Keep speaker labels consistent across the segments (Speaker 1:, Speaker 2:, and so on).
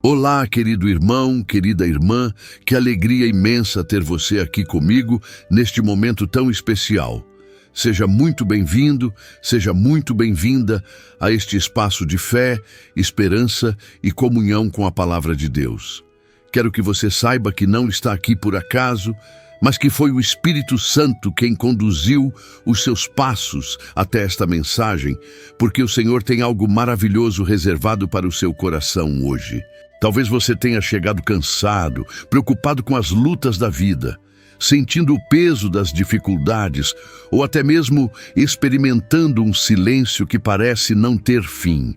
Speaker 1: Olá, querido irmão, querida irmã, que alegria imensa ter você aqui comigo neste momento tão especial. Seja muito bem-vindo, seja muito bem-vinda a este espaço de fé, esperança e comunhão com a Palavra de Deus. Quero que você saiba que não está aqui por acaso, mas que foi o Espírito Santo quem conduziu os seus passos até esta mensagem, porque o Senhor tem algo maravilhoso reservado para o seu coração hoje. Talvez você tenha chegado cansado, preocupado com as lutas da vida, sentindo o peso das dificuldades ou até mesmo experimentando um silêncio que parece não ter fim.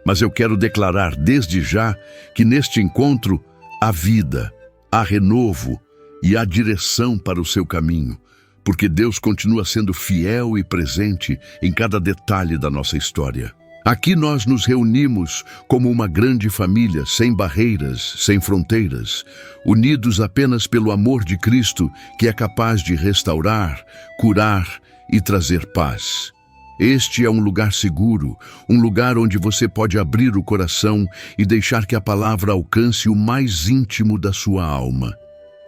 Speaker 1: Mas eu quero declarar desde já que neste encontro há vida, há renovo e há direção para o seu caminho, porque Deus continua sendo fiel e presente em cada detalhe da nossa história. Aqui nós nos reunimos como uma grande família, sem barreiras, sem fronteiras, unidos apenas pelo amor de Cristo, que é capaz de restaurar, curar e trazer paz. Este é um lugar seguro, um lugar onde você pode abrir o coração e deixar que a palavra alcance o mais íntimo da sua alma.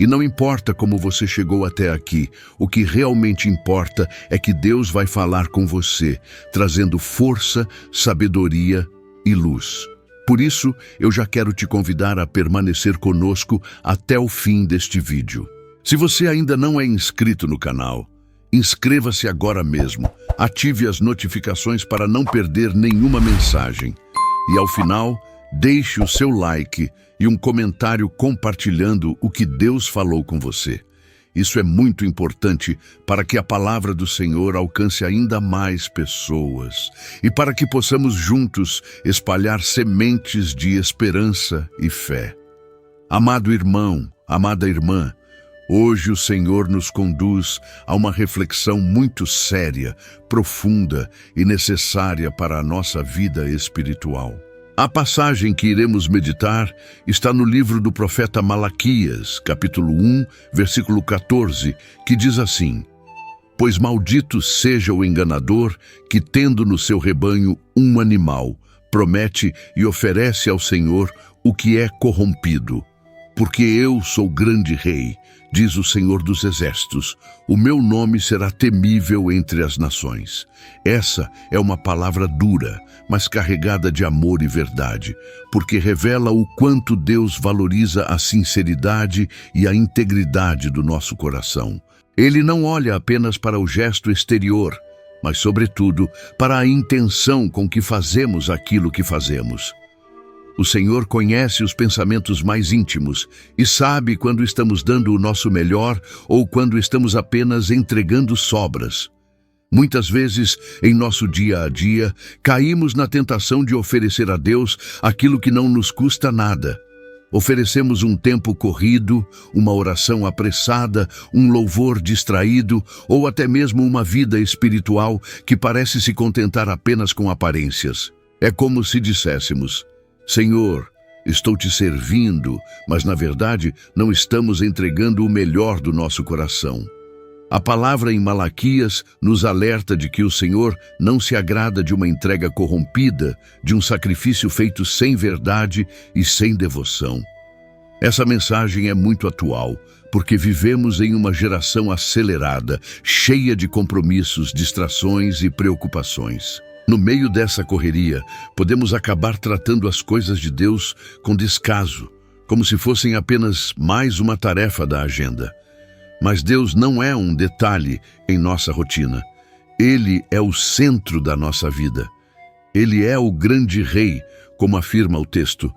Speaker 1: E não importa como você chegou até aqui, o que realmente importa é que Deus vai falar com você, trazendo força, sabedoria e luz. Por isso, eu já quero te convidar a permanecer conosco até o fim deste vídeo. Se você ainda não é inscrito no canal, inscreva-se agora mesmo, ative as notificações para não perder nenhuma mensagem. E ao final, deixe o seu like e um comentário compartilhando o que Deus falou com você. Isso é muito importante para que a palavra do Senhor alcance ainda mais pessoas e para que possamos juntos espalhar sementes de esperança e fé. Amado irmão, amada irmã, hoje o Senhor nos conduz a uma reflexão muito séria, profunda e necessária para a nossa vida espiritual. A passagem que iremos meditar está no livro do profeta Malaquias, capítulo 1, versículo 14, que diz assim: Pois maldito seja o enganador que, tendo no seu rebanho um animal, promete e oferece ao Senhor o que é corrompido. Porque eu sou grande rei, diz o Senhor dos Exércitos, o meu nome será temível entre as nações. Essa é uma palavra dura, mas carregada de amor e verdade, porque revela o quanto Deus valoriza a sinceridade e a integridade do nosso coração. Ele não olha apenas para o gesto exterior, mas, sobretudo, para a intenção com que fazemos aquilo que fazemos. O Senhor conhece os pensamentos mais íntimos e sabe quando estamos dando o nosso melhor ou quando estamos apenas entregando sobras. Muitas vezes, em nosso dia a dia, caímos na tentação de oferecer a Deus aquilo que não nos custa nada. Oferecemos um tempo corrido, uma oração apressada, um louvor distraído ou até mesmo uma vida espiritual que parece se contentar apenas com aparências. É como se disséssemos: Senhor, estou te servindo, mas na verdade não estamos entregando o melhor do nosso coração. A palavra em Malaquias nos alerta de que o Senhor não se agrada de uma entrega corrompida, de um sacrifício feito sem verdade e sem devoção. Essa mensagem é muito atual, porque vivemos em uma geração acelerada, cheia de compromissos, distrações e preocupações. No meio dessa correria, podemos acabar tratando as coisas de Deus com descaso, como se fossem apenas mais uma tarefa da agenda. Mas Deus não é um detalhe em nossa rotina. Ele é o centro da nossa vida. Ele é o grande rei, como afirma o texto,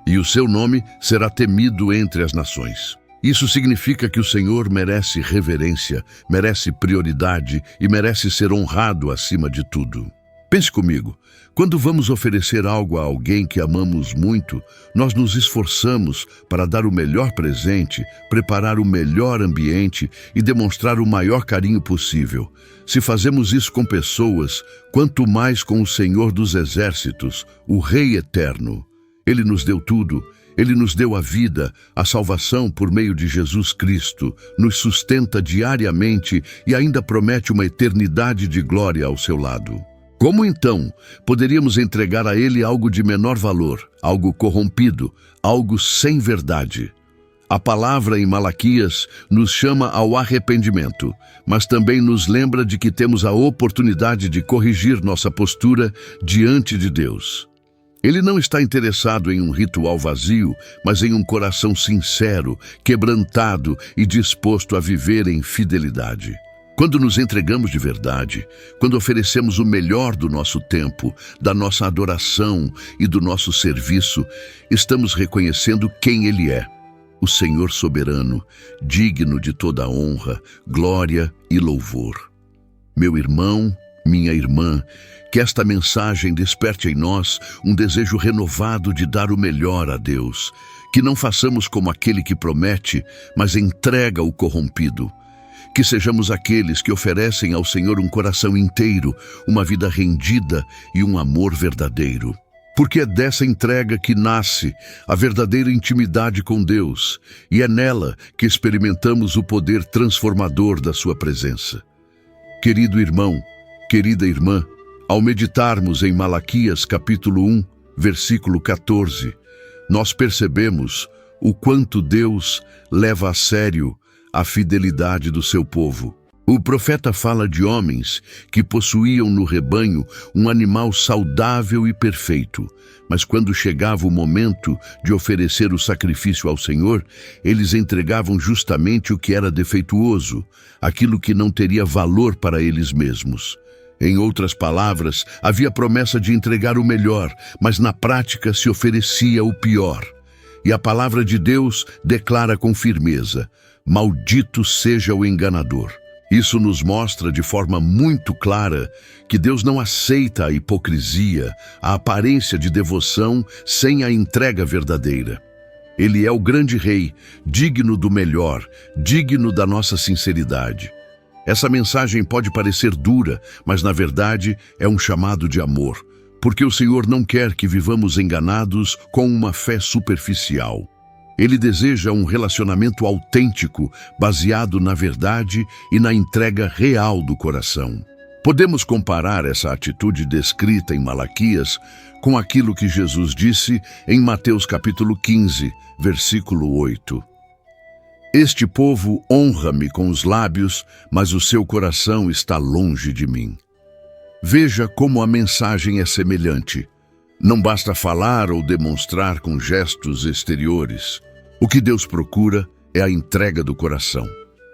Speaker 1: e o seu nome será temido entre as nações. Isso significa que o Senhor merece reverência, merece prioridade e merece ser honrado acima de tudo. Pense comigo, quando vamos oferecer algo a alguém que amamos muito, nós nos esforçamos para dar o melhor presente, preparar o melhor ambiente e demonstrar o maior carinho possível. Se fazemos isso com pessoas, quanto mais com o Senhor dos Exércitos, o Rei Eterno. Ele nos deu tudo, Ele nos deu a vida, a salvação por meio de Jesus Cristo, nos sustenta diariamente e ainda promete uma eternidade de glória ao seu lado. Como então poderíamos entregar a Ele algo de menor valor, algo corrompido, algo sem verdade. A palavra em Malaquias nos chama ao arrependimento, mas também nos lembra de que temos a oportunidade de corrigir nossa postura diante de Deus. Ele não está interessado em um ritual vazio, mas em um coração sincero, quebrantado e disposto a viver em fidelidade. Quando nos entregamos de verdade, quando oferecemos o melhor do nosso tempo, da nossa adoração e do nosso serviço, estamos reconhecendo quem Ele é. O Senhor soberano, digno de toda honra, glória e louvor. Meu irmão, minha irmã, que esta mensagem desperte em nós um desejo renovado de dar o melhor a Deus, que não façamos como aquele que promete, mas entrega o corrompido. Que sejamos aqueles que oferecem ao Senhor um coração inteiro, uma vida rendida e um amor verdadeiro. Porque é dessa entrega que nasce a verdadeira intimidade com Deus, e é nela que experimentamos o poder transformador da sua presença. Querido irmão, querida irmã, ao meditarmos em Malaquias capítulo 1, versículo 14, nós percebemos o quanto Deus leva a sério a fidelidade do seu povo. O profeta fala de homens que possuíam no rebanho um animal saudável e perfeito, mas quando chegava o momento de oferecer o sacrifício ao Senhor, eles entregavam justamente o que era defeituoso, aquilo que não teria valor para eles mesmos. Em outras palavras, havia promessa de entregar o melhor, mas na prática se oferecia o pior. E a palavra de Deus declara com firmeza: maldito seja o enganador. Isso nos mostra de forma muito clara que Deus não aceita a hipocrisia, a aparência de devoção sem a entrega verdadeira. Ele é o grande rei, digno do melhor, digno da nossa sinceridade. Essa mensagem pode parecer dura, mas na verdade é um chamado de amor, porque o Senhor não quer que vivamos enganados com uma fé superficial. Ele deseja um relacionamento autêntico, baseado na verdade e na entrega real do coração. Podemos comparar essa atitude descrita em Malaquias com aquilo que Jesus disse em Mateus capítulo 15, versículo 8. Este povo honra-me com os lábios, mas o seu coração está longe de mim. Veja como a mensagem é semelhante. Não basta falar ou demonstrar com gestos exteriores. O que Deus procura é a entrega do coração.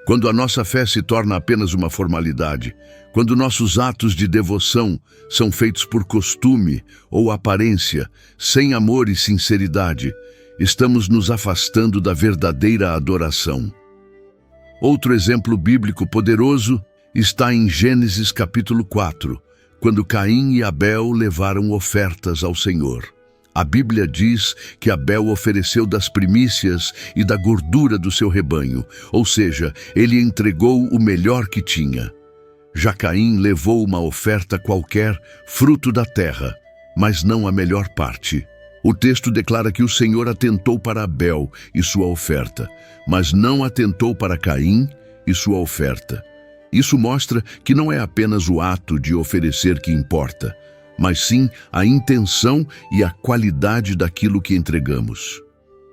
Speaker 1: Quando a nossa fé se torna apenas uma formalidade, quando nossos atos de devoção são feitos por costume ou aparência, sem amor e sinceridade, estamos nos afastando da verdadeira adoração. Outro exemplo bíblico poderoso está em Gênesis capítulo 4, quando Caim e Abel levaram ofertas ao Senhor. A Bíblia diz que Abel ofereceu das primícias e da gordura do seu rebanho, ou seja, ele entregou o melhor que tinha. Já Caim levou uma oferta qualquer, fruto da terra, mas não a melhor parte. O texto declara que o Senhor atentou para Abel e sua oferta, mas não atentou para Caim e sua oferta. Isso mostra que não é apenas o ato de oferecer que importa, mas sim a intenção e a qualidade daquilo que entregamos.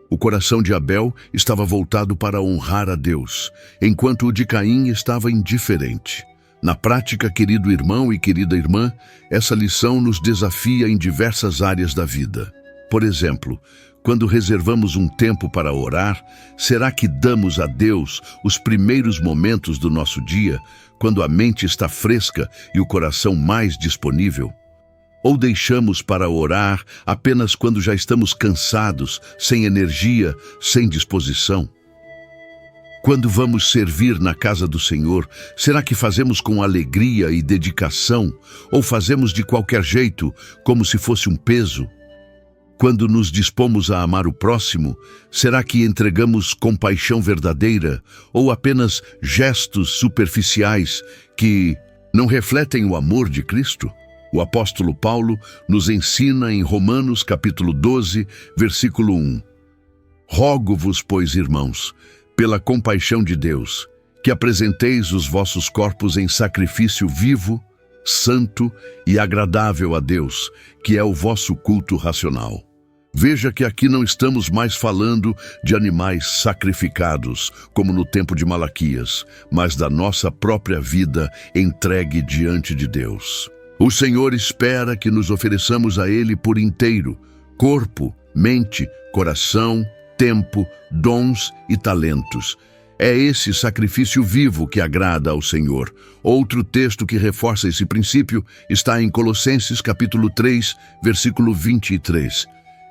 Speaker 1: O coração de Abel estava voltado para honrar a Deus, enquanto o de Caim estava indiferente. Na prática, querido irmão e querida irmã, essa lição nos desafia em diversas áreas da vida. Por exemplo, quando reservamos um tempo para orar, será que damos a Deus os primeiros momentos do nosso dia, quando a mente está fresca e o coração mais disponível? Ou deixamos para orar apenas quando já estamos cansados, sem energia, sem disposição? Quando vamos servir na casa do Senhor, será que fazemos com alegria e dedicação, ou fazemos de qualquer jeito, como se fosse um peso? Quando nos dispomos a amar o próximo, será que entregamos compaixão verdadeira, ou apenas gestos superficiais que não refletem o amor de Cristo? O apóstolo Paulo nos ensina em Romanos capítulo 12, versículo 1. Rogo-vos, pois, irmãos, pela compaixão de Deus, que apresenteis os vossos corpos em sacrifício vivo, santo e agradável a Deus, que é o vosso culto racional. Veja que aqui não estamos mais falando de animais sacrificados, como no tempo de Malaquias, mas da nossa própria vida entregue diante de Deus. O Senhor espera que nos ofereçamos a Ele por inteiro, corpo, mente, coração, tempo, dons e talentos. É esse sacrifício vivo que agrada ao Senhor. Outro texto que reforça esse princípio está em Colossenses capítulo 3, versículo 23.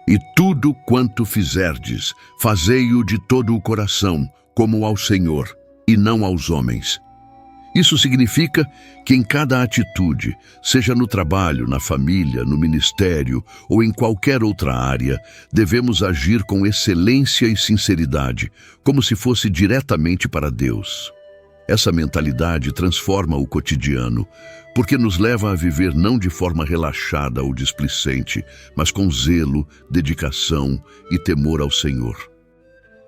Speaker 1: E tudo quanto fizerdes, fazei-o de todo o coração, como ao Senhor, e não aos homens. Isso significa que em cada atitude, seja no trabalho, na família, no ministério ou em qualquer outra área, devemos agir com excelência e sinceridade, como se fosse diretamente para Deus. Essa mentalidade transforma o cotidiano, porque nos leva a viver não de forma relaxada ou displicente, mas com zelo, dedicação e temor ao Senhor.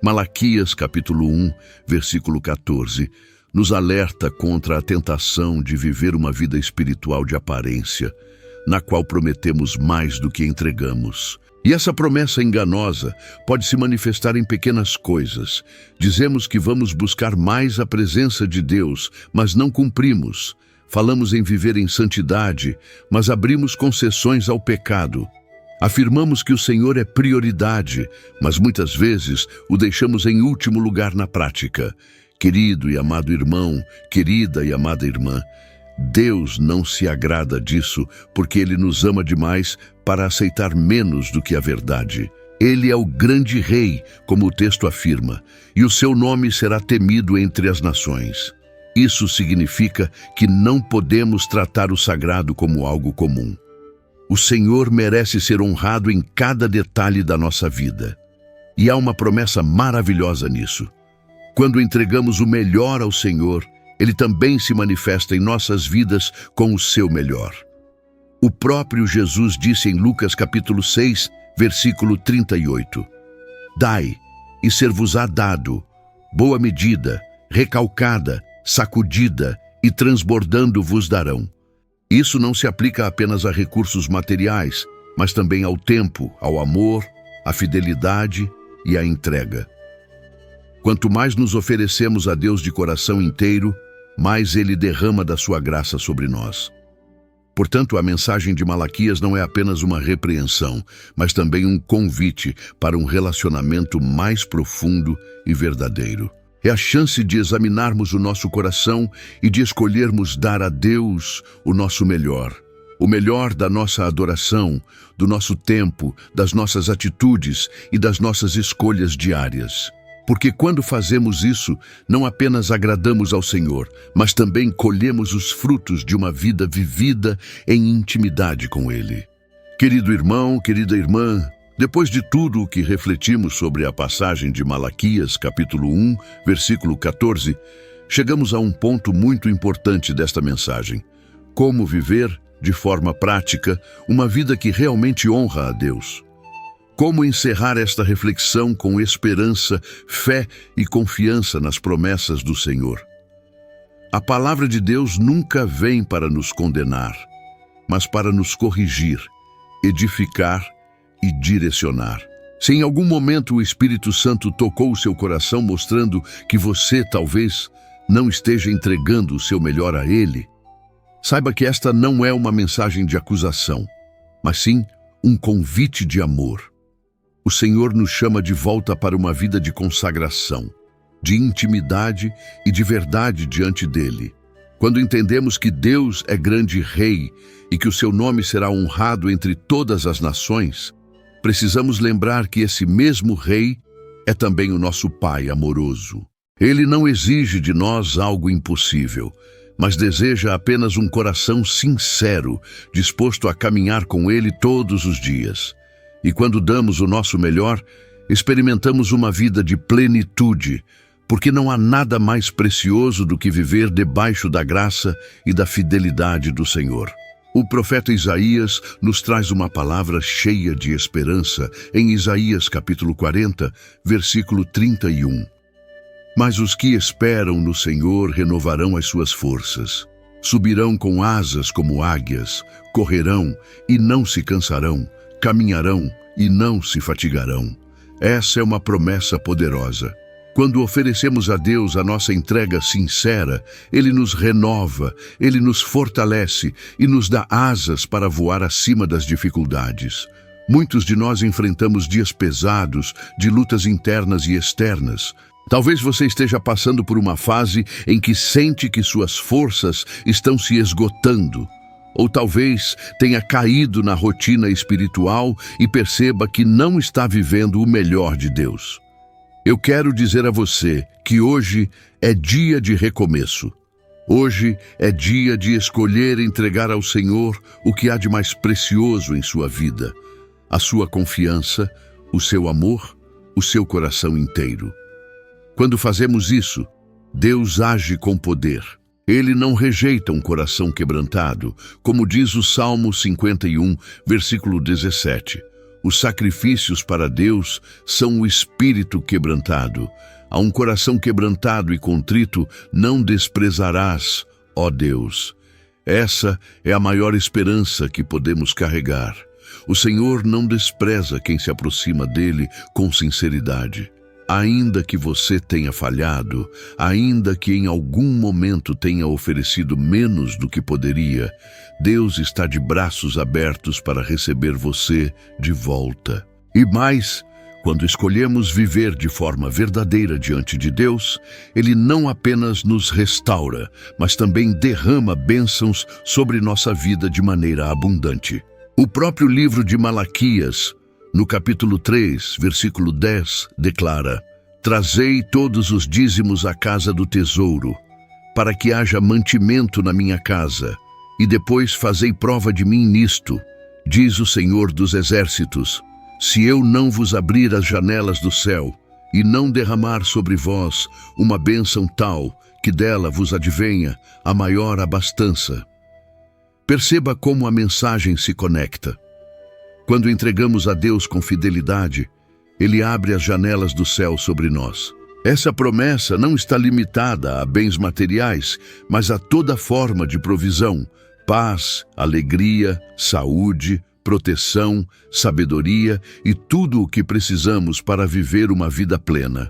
Speaker 1: Malaquias capítulo 1, versículo 14, nos alerta contra a tentação de viver uma vida espiritual de aparência, na qual prometemos mais do que entregamos. E essa promessa enganosa pode se manifestar em pequenas coisas. Dizemos que vamos buscar mais a presença de Deus, mas não cumprimos. Falamos em viver em santidade, mas abrimos concessões ao pecado. Afirmamos que o Senhor é prioridade, mas muitas vezes o deixamos em último lugar na prática. Querido e amado irmão, querida e amada irmã, Deus não se agrada disso porque Ele nos ama demais para aceitar menos do que a verdade. Ele é o grande rei, como o texto afirma, e o seu nome será temido entre as nações. Isso significa que não podemos tratar o sagrado como algo comum. O Senhor merece ser honrado em cada detalhe da nossa vida. E há uma promessa maravilhosa nisso. Quando entregamos o melhor ao Senhor, Ele também se manifesta em nossas vidas com o seu melhor. O próprio Jesus disse em Lucas capítulo 6, versículo 38, Dai, e ser-vos-á dado, boa medida, recalcada, sacudida e transbordando vos darão. Isso não se aplica apenas a recursos materiais, mas também ao tempo, ao amor, à fidelidade e à entrega. Quanto mais nos oferecemos a Deus de coração inteiro, mais Ele derrama da sua graça sobre nós. Portanto, a mensagem de Malaquias não é apenas uma repreensão, mas também um convite para um relacionamento mais profundo e verdadeiro. É a chance de examinarmos o nosso coração e de escolhermos dar a Deus o nosso melhor. O melhor da nossa adoração, do nosso tempo, das nossas atitudes e das nossas escolhas diárias. Porque quando fazemos isso, não apenas agradamos ao Senhor, mas também colhemos os frutos de uma vida vivida em intimidade com Ele. Querido irmão, querida irmã, depois de tudo o que refletimos sobre a passagem de Malaquias, capítulo 1, versículo 14, chegamos a um ponto muito importante desta mensagem. Como viver, de forma prática, uma vida que realmente honra a Deus. Como encerrar esta reflexão com esperança, fé e confiança nas promessas do Senhor? A palavra de Deus nunca vem para nos condenar, mas para nos corrigir, edificar e direcionar. Se em algum momento o Espírito Santo tocou o seu coração mostrando que você talvez não esteja entregando o seu melhor a Ele, saiba que esta não é uma mensagem de acusação, mas sim um convite de amor. O Senhor nos chama de volta para uma vida de consagração, de intimidade e de verdade diante dEle. Quando entendemos que Deus é grande Rei e que o seu nome será honrado entre todas as nações, precisamos lembrar que esse mesmo Rei é também o nosso Pai amoroso. Ele não exige de nós algo impossível, mas deseja apenas um coração sincero, disposto a caminhar com Ele todos os dias. E quando damos o nosso melhor, experimentamos uma vida de plenitude, porque não há nada mais precioso do que viver debaixo da graça e da fidelidade do Senhor. O profeta Isaías nos traz uma palavra cheia de esperança em Isaías capítulo 40, versículo 31. Mas os que esperam no Senhor renovarão as suas forças. Subirão com asas como águias, correrão e não se cansarão, caminharão e não se fatigarão. Essa é uma promessa poderosa. Quando oferecemos a Deus a nossa entrega sincera, Ele nos renova, Ele nos fortalece e nos dá asas para voar acima das dificuldades. Muitos de nós enfrentamos dias pesados, de lutas internas e externas. Talvez você esteja passando por uma fase em que sente que suas forças estão se esgotando. Ou talvez tenha caído na rotina espiritual e perceba que não está vivendo o melhor de Deus. Eu quero dizer a você que hoje é dia de recomeço. Hoje é dia de escolher entregar ao Senhor o que há de mais precioso em sua vida: a sua confiança, o seu amor, o seu coração inteiro. Quando fazemos isso, Deus age com poder. Ele não rejeita um coração quebrantado, como diz o Salmo 51, versículo 17. Os sacrifícios para Deus são o espírito quebrantado. A um coração quebrantado e contrito não desprezarás, ó Deus. Essa é a maior esperança que podemos carregar. O Senhor não despreza quem se aproxima dele com sinceridade. Ainda que você tenha falhado, ainda que em algum momento tenha oferecido menos do que poderia, Deus está de braços abertos para receber você de volta. E mais, quando escolhemos viver de forma verdadeira diante de Deus, Ele não apenas nos restaura, mas também derrama bênçãos sobre nossa vida de maneira abundante. O próprio livro de Malaquias, no capítulo 3, versículo 10, declara: Trazei todos os dízimos à casa do tesouro, para que haja mantimento na minha casa, e depois fazei prova de mim nisto, diz o Senhor dos Exércitos, se eu não vos abrir as janelas do céu, e não derramar sobre vós uma bênção tal, que dela vos advenha a maior abastança. Perceba como a mensagem se conecta. Quando entregamos a Deus com fidelidade, Ele abre as janelas do céu sobre nós. Essa promessa não está limitada a bens materiais, mas a toda forma de provisão: paz, alegria, saúde, proteção, sabedoria e tudo o que precisamos para viver uma vida plena.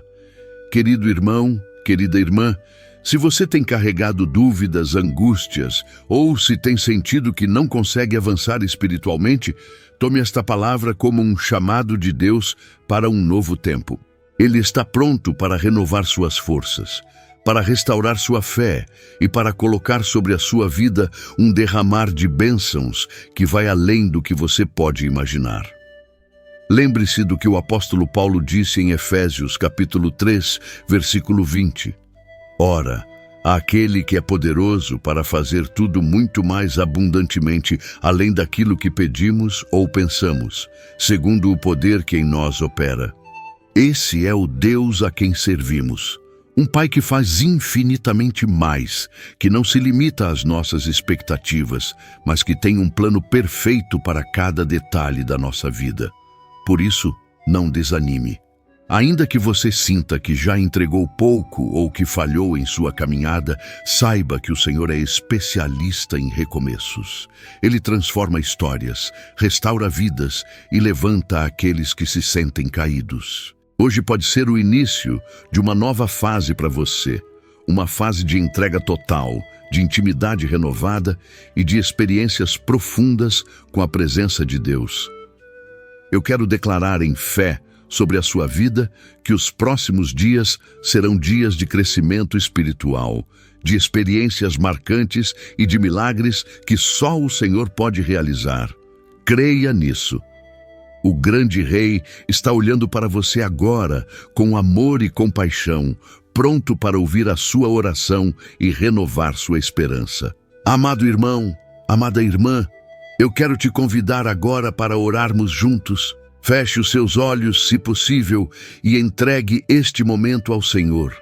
Speaker 1: Querido irmão, querida irmã, se você tem carregado dúvidas, angústias, ou se tem sentido que não consegue avançar espiritualmente, tome esta palavra como um chamado de Deus para um novo tempo. Ele está pronto para renovar suas forças, para restaurar sua fé e para colocar sobre a sua vida um derramar de bênçãos que vai além do que você pode imaginar. Lembre-se do que o apóstolo Paulo disse em Efésios, capítulo 3, versículo 20. Ora, aquele que é poderoso para fazer tudo muito mais abundantemente, além daquilo que pedimos ou pensamos, segundo o poder que em nós opera. Esse é o Deus a quem servimos. Um Pai que faz infinitamente mais, que não se limita às nossas expectativas, mas que tem um plano perfeito para cada detalhe da nossa vida. Por isso, não desanime. Ainda que você sinta que já entregou pouco ou que falhou em sua caminhada, saiba que o Senhor é especialista em recomeços. Ele transforma histórias, restaura vidas e levanta aqueles que se sentem caídos. Hoje pode ser o início de uma nova fase para você, uma fase de entrega total, de intimidade renovada e de experiências profundas com a presença de Deus. Eu quero declarar em fé sobre a sua vida que os próximos dias serão dias de crescimento espiritual, de experiências marcantes e de milagres que só o Senhor pode realizar. Creia nisso. O grande Rei está olhando para você agora com amor e compaixão, pronto para ouvir a sua oração e renovar sua esperança. Amado irmão, amada irmã, eu quero te convidar agora para orarmos juntos. Feche os seus olhos, se possível, e entregue este momento ao Senhor.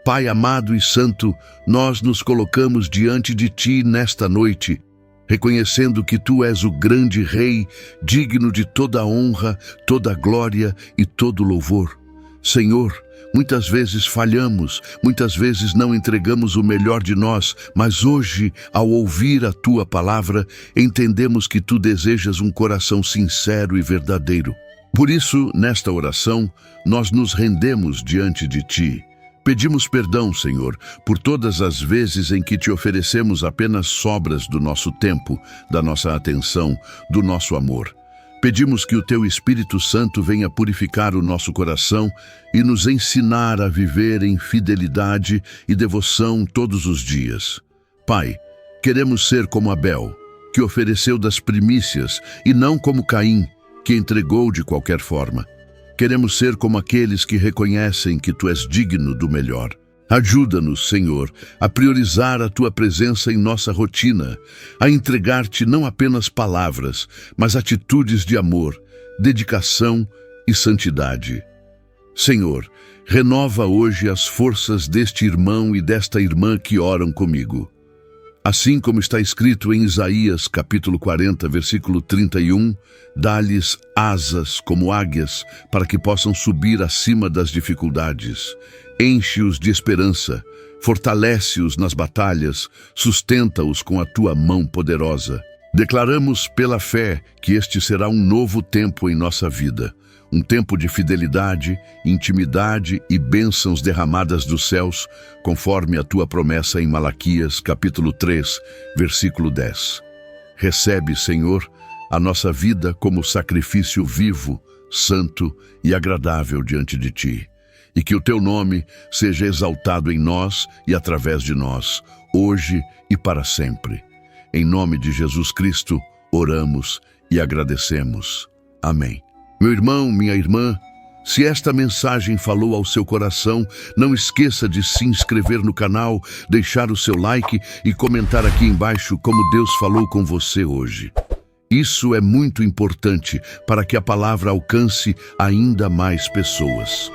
Speaker 1: Pai amado e santo, nós nos colocamos diante de Ti nesta noite, reconhecendo que Tu és o grande Rei, digno de toda a honra, toda a glória e todo o louvor. Senhor, Muitas vezes falhamos, muitas vezes não entregamos o melhor de nós, mas hoje, ao ouvir a Tua palavra, entendemos que Tu desejas um coração sincero e verdadeiro. Por isso, nesta oração, nós nos rendemos diante de Ti. Pedimos perdão, Senhor, por todas as vezes em que Te oferecemos apenas sobras do nosso tempo, da nossa atenção, do nosso amor. Pedimos que o Teu Espírito Santo venha purificar o nosso coração e nos ensinar a viver em fidelidade e devoção todos os dias. Pai, queremos ser como Abel, que ofereceu das primícias, e não como Caim, que entregou de qualquer forma. Queremos ser como aqueles que reconhecem que Tu és digno do melhor. Ajuda-nos, Senhor, a priorizar a Tua presença em nossa rotina, a entregar-Te não apenas palavras, mas atitudes de amor, dedicação e santidade. Senhor, renova hoje as forças deste irmão e desta irmã que oram comigo. Assim como está escrito em Isaías, capítulo 40, versículo 31, dá-lhes asas como águias para que possam subir acima das dificuldades. Enche-os de esperança, fortalece-os nas batalhas, sustenta-os com a Tua mão poderosa. Declaramos pela fé que este será um novo tempo em nossa vida, um tempo de fidelidade, intimidade e bênçãos derramadas dos céus, conforme a Tua promessa em Malaquias, capítulo 3, versículo 10. Recebe, Senhor, a nossa vida como sacrifício vivo, santo e agradável diante de Ti. E que o Teu nome seja exaltado em nós e através de nós, hoje e para sempre. Em nome de Jesus Cristo, oramos e agradecemos. Amém. Meu irmão, minha irmã, se esta mensagem falou ao seu coração, não esqueça de se inscrever no canal, deixar o seu like e comentar aqui embaixo como Deus falou com você hoje. Isso é muito importante para que a palavra alcance ainda mais pessoas.